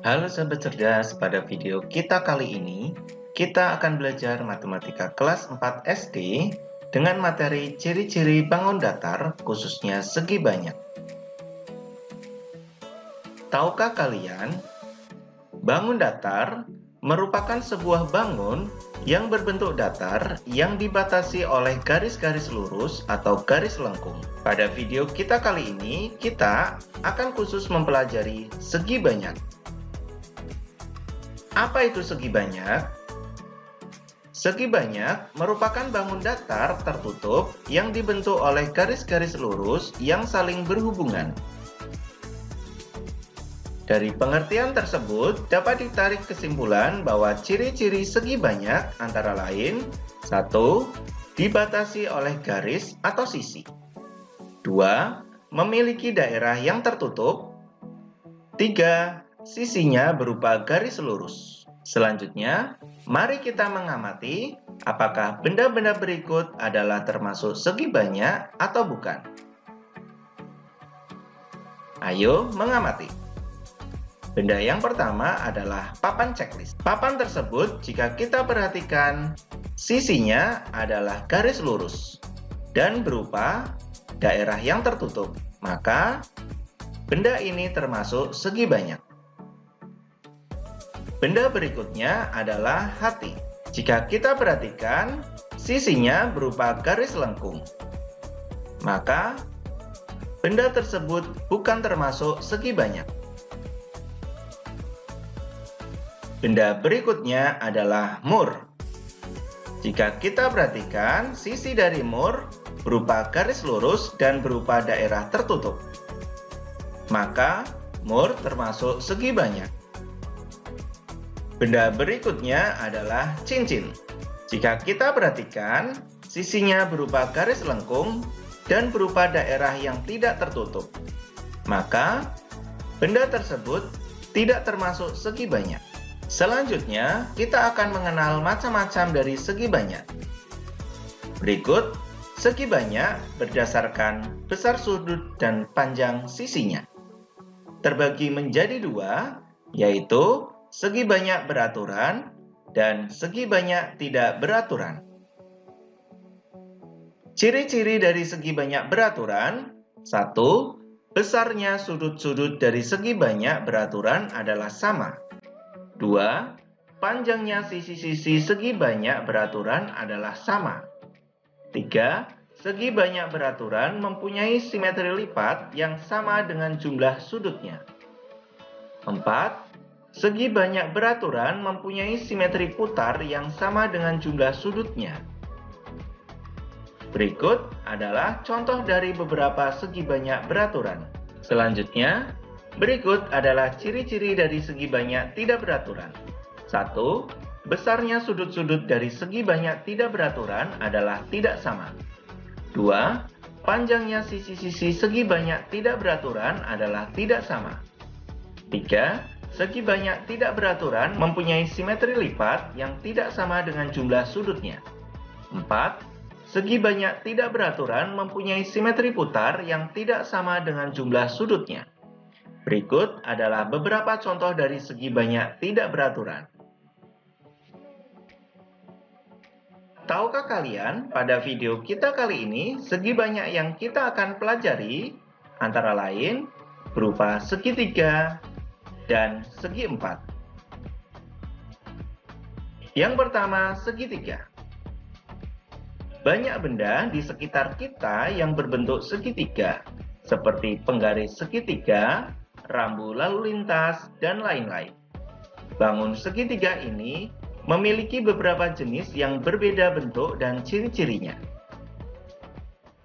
Halo sahabat cerdas, pada video kita kali ini kita akan belajar matematika kelas 4 SD dengan materi ciri-ciri bangun datar khususnya segi banyak. Tahukah kalian, bangun datar merupakan sebuah bangun yang berbentuk datar yang dibatasi oleh garis-garis lurus atau garis lengkung. Pada video kita kali ini, kita akan khusus mempelajari segi banyak. Apa itu segi banyak? Segi banyak merupakan bangun datar tertutup yang dibentuk oleh garis-garis lurus yang saling berhubungan. Dari pengertian tersebut dapat ditarik kesimpulan bahwa ciri-ciri segi banyak antara lain: 1. Dibatasi oleh garis atau sisi. 2. Memiliki daerah yang tertutup. 3. Sisinya berupa garis lurus. Selanjutnya, mari kita mengamati apakah benda-benda berikut adalah termasuk segi banyak atau bukan. Ayo mengamati. Benda yang pertama adalah papan checklist. Papan tersebut, jika kita perhatikan, sisinya adalah garis lurus dan berupa daerah yang tertutup. Maka, benda ini termasuk segi banyak. Benda berikutnya adalah hati. Jika kita perhatikan, sisinya berupa garis lengkung. Maka, benda tersebut bukan termasuk segi banyak. Benda berikutnya adalah mur. Jika kita perhatikan, sisi dari mur berupa garis lurus dan berupa daerah tertutup. Maka, mur termasuk segi banyak. Benda berikutnya adalah cincin. Jika kita perhatikan, sisinya berupa garis lengkung dan berupa daerah yang tidak tertutup. Maka, benda tersebut tidak termasuk segi banyak. Selanjutnya, kita akan mengenal macam-macam dari segi banyak. Berikut, segi banyak berdasarkan besar sudut dan panjang sisinya. Terbagi menjadi dua, yaitu segi banyak beraturan dan segi banyak tidak beraturan. Ciri-ciri dari segi banyak beraturan: 1. Besarnya sudut-sudut dari segi banyak beraturan adalah sama. 2. Panjangnya sisi-sisi segi banyak beraturan adalah sama. 3. Segi banyak beraturan mempunyai simetri lipat yang sama dengan jumlah sudutnya. 4. Segi banyak beraturan mempunyai simetri putar yang sama dengan jumlah sudutnya. Berikut adalah contoh dari beberapa segi banyak beraturan. Selanjutnya, berikut adalah ciri-ciri dari segi banyak tidak beraturan. 1. Besarnya sudut-sudut dari segi banyak tidak beraturan adalah tidak sama. 2. Panjangnya sisi-sisi segi banyak tidak beraturan adalah tidak sama. 3. Segi banyak tidak beraturan mempunyai simetri lipat yang tidak sama dengan jumlah sudutnya. 4. Segi banyak tidak beraturan mempunyai simetri putar yang tidak sama dengan jumlah sudutnya. Berikut adalah beberapa contoh dari segi banyak tidak beraturan. Tahukah kalian, pada video kita kali ini, segi banyak yang kita akan pelajari antara lain berupa segitiga dan segi empat. Yang pertama, segitiga. Banyak benda di sekitar kita yang berbentuk segitiga, seperti penggaris segitiga, rambu lalu lintas, dan lain-lain. Bangun segitiga ini memiliki beberapa jenis yang berbeda bentuk dan ciri-cirinya.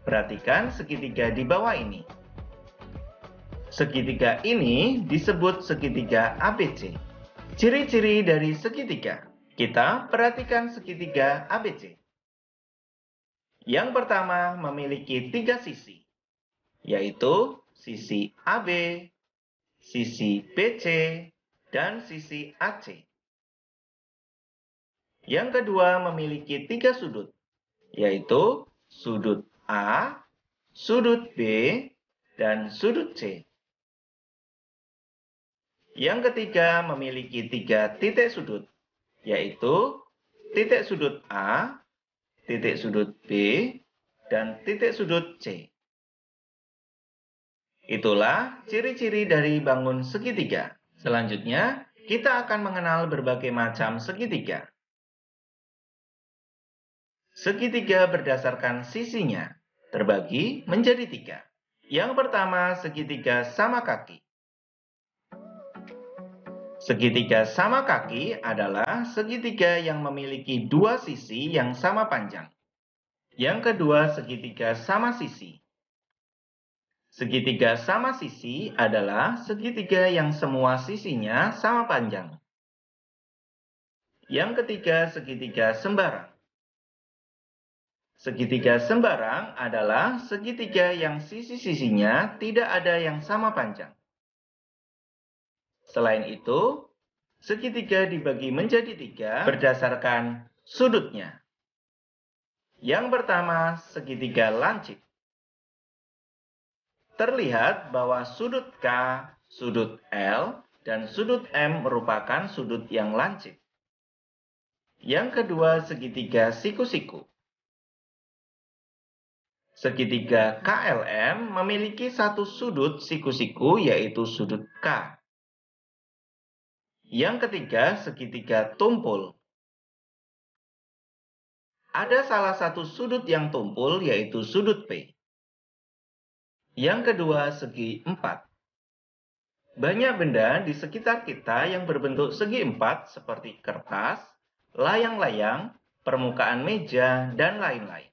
Perhatikan segitiga di bawah ini. Segitiga ini disebut segitiga ABC. Ciri-ciri dari segitiga. Kita perhatikan segitiga ABC. Yang pertama memiliki 3 sisi, yaitu sisi AB, sisi BC, dan sisi AC. Yang kedua memiliki 3 sudut, yaitu sudut A, sudut B, dan sudut C. Yang ketiga memiliki 3 titik sudut, yaitu titik sudut A, titik sudut B, dan titik sudut C. Itulah ciri-ciri dari bangun segitiga. Selanjutnya, kita akan mengenal berbagai macam segitiga. Segitiga berdasarkan sisinya, terbagi menjadi 3. Yang pertama, segitiga sama kaki. Segitiga sama kaki adalah segitiga yang memiliki 2 sisi yang sama panjang. Yang kedua, segitiga sama sisi. Segitiga sama sisi adalah segitiga yang semua sisinya sama panjang. Yang ketiga, segitiga sembarang. Segitiga sembarang adalah segitiga yang sisi-sisinya tidak ada yang sama panjang. Selain itu, segitiga dibagi menjadi 3 berdasarkan sudutnya. Yang pertama, segitiga lancip. Terlihat bahwa sudut K, sudut L, dan sudut M merupakan sudut yang lancip. Yang kedua, segitiga siku-siku. Segitiga KLM memiliki satu sudut siku-siku, yaitu sudut K. Yang ketiga, segitiga tumpul. Ada salah satu sudut yang tumpul, yaitu sudut P. Yang kedua, segi empat. Banyak benda di sekitar kita yang berbentuk segi empat seperti kertas, layang-layang, permukaan meja, dan lain-lain.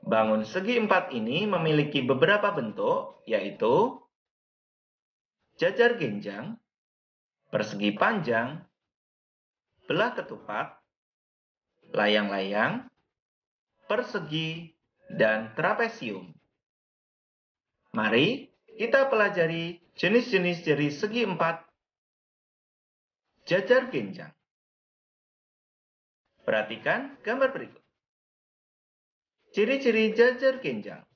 Bangun segi empat ini memiliki beberapa bentuk, yaitu jajar genjang, persegi panjang, belah ketupat, layang-layang, persegi, dan trapesium. Mari kita pelajari jenis-jenis dari segi empat. Jajar genjang. Perhatikan gambar berikut. Ciri-ciri jajar genjang.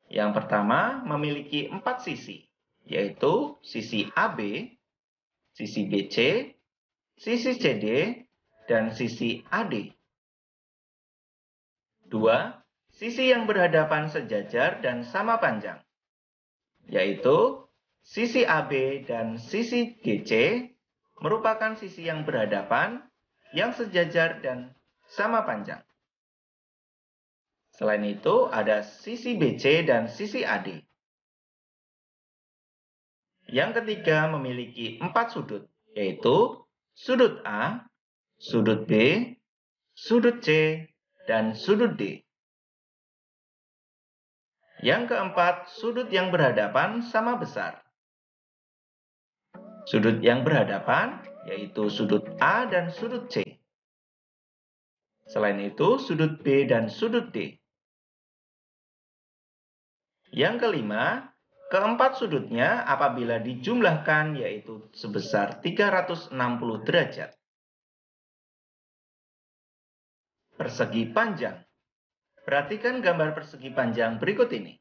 Yang pertama, memiliki 4 sisi, yaitu sisi AB, sisi BC, sisi CD, dan sisi AD. 2. Sisi yang berhadapan sejajar dan sama panjang, yaitu sisi AB dan sisi GC merupakan sisi yang berhadapan, yang sejajar dan sama panjang. Selain itu, ada sisi BC dan sisi AD. Yang ketiga memiliki 4 sudut, yaitu sudut A, sudut B, sudut C, dan sudut D. Yang keempat, sudut yang berhadapan sama besar. Sudut yang berhadapan yaitu sudut A dan sudut C. Selain itu, sudut B dan sudut D. Yang kelima, keempat sudutnya apabila dijumlahkan yaitu sebesar 360 derajat. Persegi panjang. Perhatikan gambar persegi panjang berikut ini.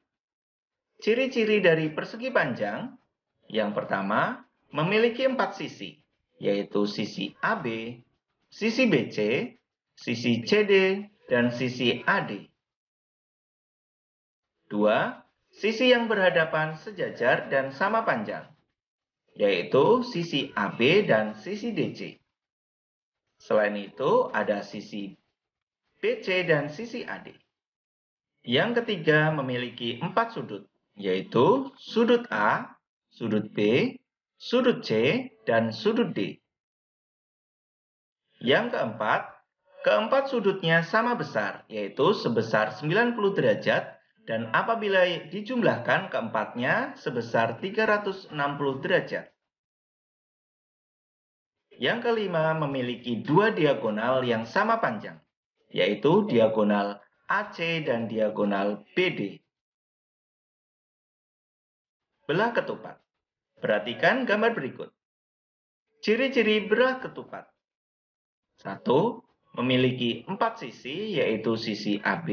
Ciri-ciri dari persegi panjang, yang pertama, memiliki 4 sisi, yaitu sisi AB, sisi BC, sisi CD, dan sisi AD. 2. Sisi yang berhadapan sejajar dan sama panjang, yaitu sisi AB dan sisi DC. Selain itu, ada sisi BC dan sisi AD. Yang ketiga memiliki 4 sudut, yaitu sudut A, sudut B, sudut C, dan sudut D. Yang keempat sudutnya sama besar, yaitu sebesar 90 derajat, dan apabila dijumlahkan keempatnya sebesar 360 derajat. Yang kelima memiliki 2 diagonal yang sama panjang, yaitu diagonal AC dan diagonal BD. Belah ketupat. Perhatikan gambar berikut. Ciri-ciri belah ketupat. 1. Memiliki 4 sisi, yaitu sisi AB,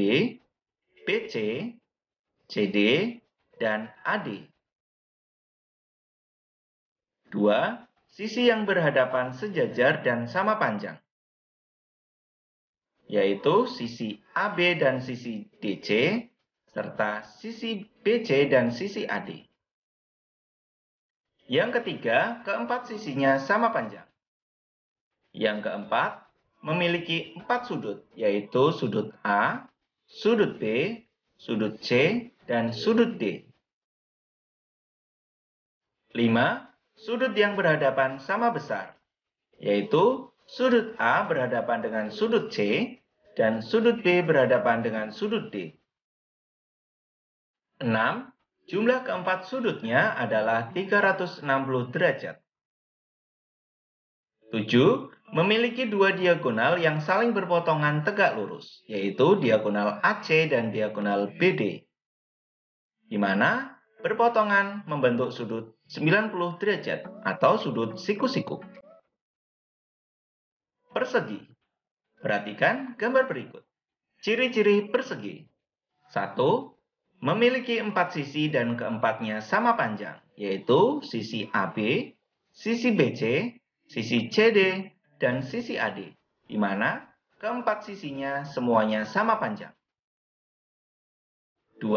BC, CD, dan AD. 2. sisi yang berhadapan sejajar dan sama panjang, yaitu sisi AB dan sisi DC, serta sisi BC dan sisi AD. Yang ketiga, keempat sisinya sama panjang. Yang keempat, memiliki 4 sudut, yaitu sudut A, sudut B, sudut C, dan sudut D. 5. Sudut yang berhadapan sama besar, yaitu sudut A berhadapan dengan sudut C, dan sudut B berhadapan dengan sudut D. 6. Jumlah keempat sudutnya adalah 360 derajat. 7. Memiliki dua diagonal yang saling berpotongan tegak lurus, yaitu diagonal AC dan diagonal BD, di mana berpotongan membentuk sudut 90 derajat atau sudut siku-siku. Persegi. Perhatikan gambar berikut. Ciri-ciri persegi. 1. Memiliki 4 sisi dan keempatnya sama panjang, yaitu sisi AB, sisi BC, sisi CD, dan sisi AD, di mana keempat sisinya semuanya sama panjang. 2.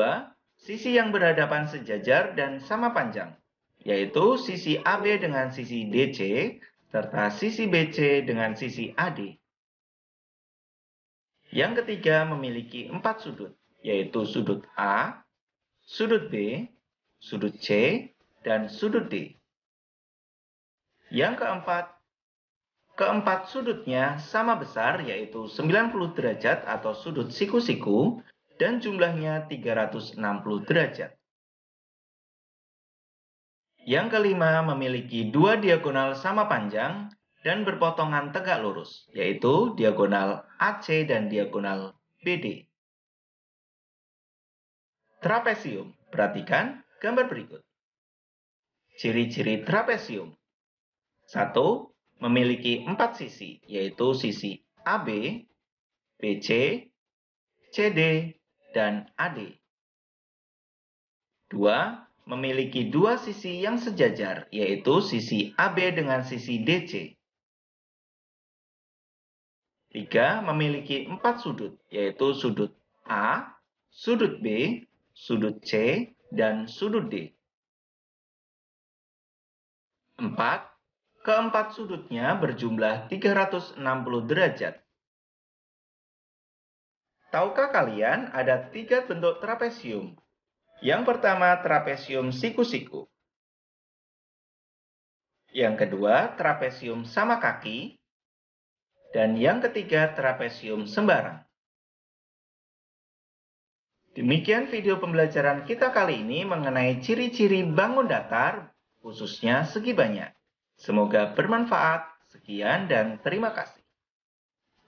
Sisi yang berhadapan sejajar dan sama panjang, yaitu sisi AB dengan sisi DC, serta sisi BC dengan sisi AD. Yang ketiga memiliki 4 sudut, yaitu sudut A, sudut B, sudut C, dan sudut D. Yang keempat sudutnya sama besar, yaitu 90 derajat atau sudut siku-siku, dan jumlahnya 360 derajat. Yang kelima memiliki dua diagonal sama panjang dan berpotongan tegak lurus, yaitu diagonal AC dan diagonal BD. Trapesium. Perhatikan gambar berikut. Ciri-ciri trapesium. 1. Memiliki 4 sisi, yaitu sisi AB, BC, CD, dan AD. 2. Memiliki dua sisi yang sejajar, yaitu sisi AB dengan sisi DC. 3. Memiliki 4 sudut, yaitu sudut A, sudut B, sudut C, dan sudut D. 4. Keempat sudutnya berjumlah 360 derajat. Tahukah kalian ada 3 bentuk trapesium? Yang pertama, trapesium siku-siku. Yang kedua, trapesium sama kaki. Dan yang ketiga, trapesium sembarang. Demikian video pembelajaran kita kali ini mengenai ciri-ciri bangun datar, khususnya segi banyak. Semoga bermanfaat. Sekian dan terima kasih.